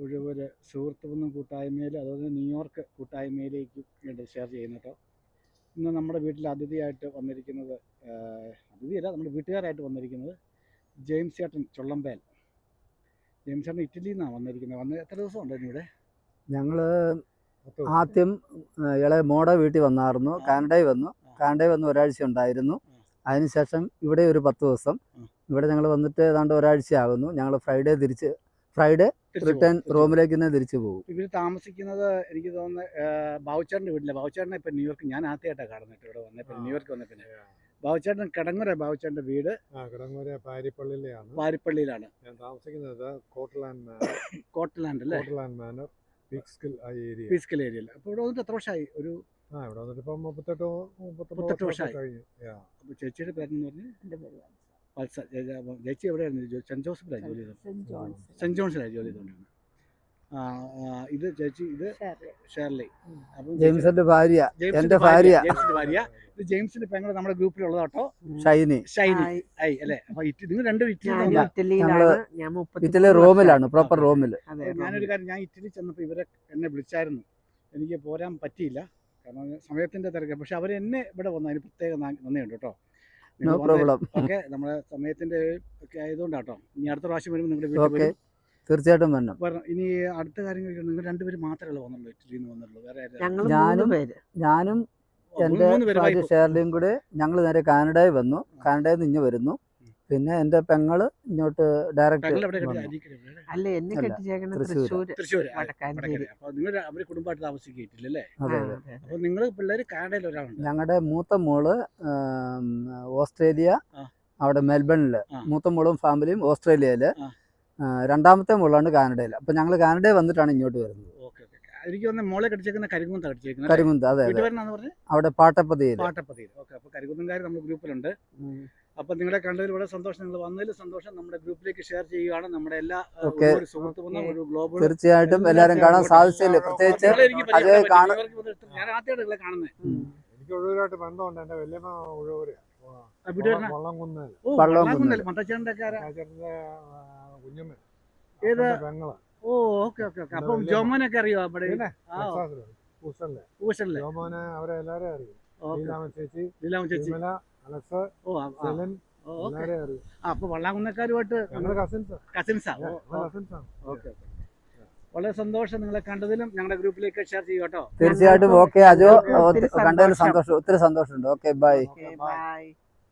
ഉഴവൂർ സുഹൃത്തുബന്ധം കൂട്ടായ്മയിൽ അതുപോലെ ന്യൂയോർക്ക് കൂട്ടായ്മയിലേക്കും വേണ്ടി ഷെയർ ചെയ്യുന്നു കേട്ടോ. ഇന്ന് നമ്മുടെ വീട്ടിൽ അതിഥിയായിട്ട് വന്നിരിക്കുന്നത്, അതിഥിയല്ല, നമ്മുടെ വീട്ടുകാരായിട്ട് വന്നിരിക്കുന്നത് ജെയിംസ് ചേട്ടൻ ചുള്ളമ്പേൽ. ജെയിംസ് ചേട്ടൻ ഇറ്റലിയിൽ നിന്നാണ് വന്നിരിക്കുന്നത്. വന്ന് എത്ര ദിവസം ഉണ്ടായിരുന്നു ഇവിടെ? ഞങ്ങൾ ആദ്യം ഇളയ മോടെ വീട്ടിൽ വന്നായിരുന്നു. കാനഡയിൽ വന്ന് ഒരാഴ്ച ഉണ്ടായിരുന്നു. അതിനുശേഷം ഇവിടെ ഒരു 10 ദിവസം. ഇവിടെ ഞങ്ങൾ വന്നിട്ട് ഏതാണ്ട് ഒരാഴ്ച ആകുന്നു. ഞങ്ങൾ ഫ്രൈഡേ റിട്ടേൺ റൂമിലേക്ക് തന്നെ തിരിച്ചു പോകും. ഇവർ താമസിക്കുന്നത് എനിക്ക് തോന്നുന്നത് ബാബുച്ചേട്ടൻ്റെ വീട്ടിലെ. ബാബുച്ചേട്ടനെ ഇപ്പം ന്യൂയോർക്ക് ഞാൻ ആദ്യമായിട്ടാണ് കാണുന്നത്. ഇവിടെ വന്നപ്പോൾ ന്യൂയോർക്ക് വന്നപ്പോൾ ബാബുച്ചേട്ടൻ കിടങ്ങുര, ബാബുച്ചേട്ടൻ്റെ വീട് കിടങ്ങുര പാരിപ്പള്ളിയിലാണ്. ഞാൻ താമസിക്കുന്നത് കോട്ടലാൻഡ് അല്ലേ? മാനർ പീസ്കൽ ഏരിയയിൽ. അപ്പോൾ ഇവിടെ വന്നിട്ട് എത്ര വർഷമായി? ഇവിടെ വന്നിട്ട് ഇപ്പം 38 വർഷമായി കഴിഞ്ഞു. അപ്പോൾ ചേച്ചിയുടെ പേരെന്ന് പറഞ്ഞാൽ? എൻ്റെ പേര് വത്സ. ചേച്ചി എവിടെയായിരുന്നു? സെൻറ്റ് ജോസഫിലാണ് ജോലി ചെയ്തത്. സെൻറ്റ് ജോൺസിലാണ് ജോലി ചെയ്തുകൊണ്ടിരുന്നത്. ഇത് ചേച്ചി, ഇത് ഷേർലി. അപ്പം ജെയിംസിന്റെ ഭാര്യ, ജെയിംസിന്റെ ഭാര്യ. ഇത് ജെയിംസിന്റെ പെങ്ങൾ നമ്മുടെ ഗ്രൂപ്പിലുള്ളതാട്ടോ, ഷൈനി ഐ അല്ലേ? അപ്പൊ നിങ്ങൾ രണ്ടും ഇറ്റലി റോമിലാണ്, പ്രോപ്പർ റോമിൽ. ഞാനൊരു കാര്യം, ഞാൻ ഇറ്റലി ചെന്നപ്പോൾ ഇവരെ എന്നെ വിളിച്ചായിരുന്നു. എനിക്ക് പോരാൻ പറ്റിയില്ല, കാരണം സമയത്തിന്റെ തിരക്ക്. പക്ഷെ അവർ എന്നെ ഇവിടെ വന്നു, അതിന് പ്രത്യേക നന്ദിയുണ്ട് കേട്ടോ. ഓക്കെ, നമ്മുടെ സമയത്തിന്റെ ഒക്കെ ആയതുകൊണ്ടാട്ടോ. ഇനി അടുത്ത പ്രാവശ്യം വരുമ്പോൾ നിങ്ങളുടെ വീട്ടിൽ വരും, തീർച്ചയായിട്ടും വരണം. ഇനി അടുത്ത കാര്യങ്ങൾ നിങ്ങൾ രണ്ടുപേരും മാത്രമേ വന്നുള്ളൂ ഇറ്റലിയിൽ നിന്ന് വന്നുള്ളൂ? വേറെ ഞാനും എൻ്റെ ഭാര്യ ഷേർലിയും കൂടെ ഞങ്ങൾ നേരെ കാനഡയിൽ വന്നു. കാനഡയിൽ നിന്ന് ഇഞ്ഞ് വരുന്നു. പിന്നെ എൻ്റെ പെങ്ങള് ഇങ്ങോട്ട് ഡയറക്റ്റ് കുടുംബമായിട്ട് താമസിക്കില്ലേ? അപ്പോൾ നിങ്ങൾ പിള്ളേർ കാനഡയിൽ ഒരാളുണ്ട്. ഞങ്ങളുടെ മൂത്ത മോള് ഓസ്ട്രേലിയ, അവിടെ മെൽബണില്. മൂത്ത മോളും ഫാമിലിയും ഓസ്ട്രേലിയയില്. രണ്ടാമത്തെ മോളാണ് കാനഡയിൽ. അപ്പൊ ഞങ്ങൾ കാനഡയിൽ വന്നിട്ടാണ് ഇങ്ങോട്ട് വരുന്നത്. എനിക്ക് തോന്നുന്നു മോളെ കടിച്ചേക്കുന്ന കരിങ്കുന്ത്. അതെ, അവിടെ പാട്ടപ്പതിയിൽ. അപ്പൊ കരിങ്കുന്നംകാർ നമ്മുടെ ഗ്രൂപ്പിലുണ്ട്. അപ്പൊ നിങ്ങളെ കണ്ടതിൽ വളരെ സന്തോഷം. നിങ്ങൾ വന്നതിൽ സന്തോഷം. നമ്മുടെ ഗ്രൂപ്പിലേക്ക് ഷെയർ ചെയ്യുകയാണ്. നമ്മുടെ എല്ലാ ഗ്ലോബൽ തീർച്ചയായിട്ടും എല്ലാവരും കാണാൻ സാധിച്ചില്ല. പ്രത്യേകിച്ച് ഞാൻ ആദ്യമായിട്ട് നിങ്ങളെ കാണുന്നത്. എനിക്ക് ഒഴുവൂരായിട്ട് ബന്ധമുണ്ട്. എന്റെ വല്യമ്മ ഒഴുവൂര് വള്ളംകുന്നൽ മത്തച്ചേട്ടൻ്റെ കുഞ്ഞമ്മ പെങ്ങള്. ഓ, ഓക്കെ. അപ്പം ജോമോനൊക്കെ അറിയോ? അവിടെ ജോമോനെ അവരെ എല്ലാരെയും അറിയും. ചേച്ചി, അലക്സ്, അപ്പൊ വള്ളാകുന്നക്കാരുമായിട്ട് കസിൻസാ. ഓക്കെ, വളരെ സന്തോഷം നിങ്ങളെ കണ്ടതിലും. ഞങ്ങളുടെ ഗ്രൂപ്പിലേക്ക് ഷെയർ ചെയ്യൂ കേട്ടോ. തീർച്ചയായിട്ടും. ഓക്കെ അജോ, കണ്ടതിൽ സന്തോഷം, ഒത്തിരി സന്തോഷമുണ്ട്. Okay, by.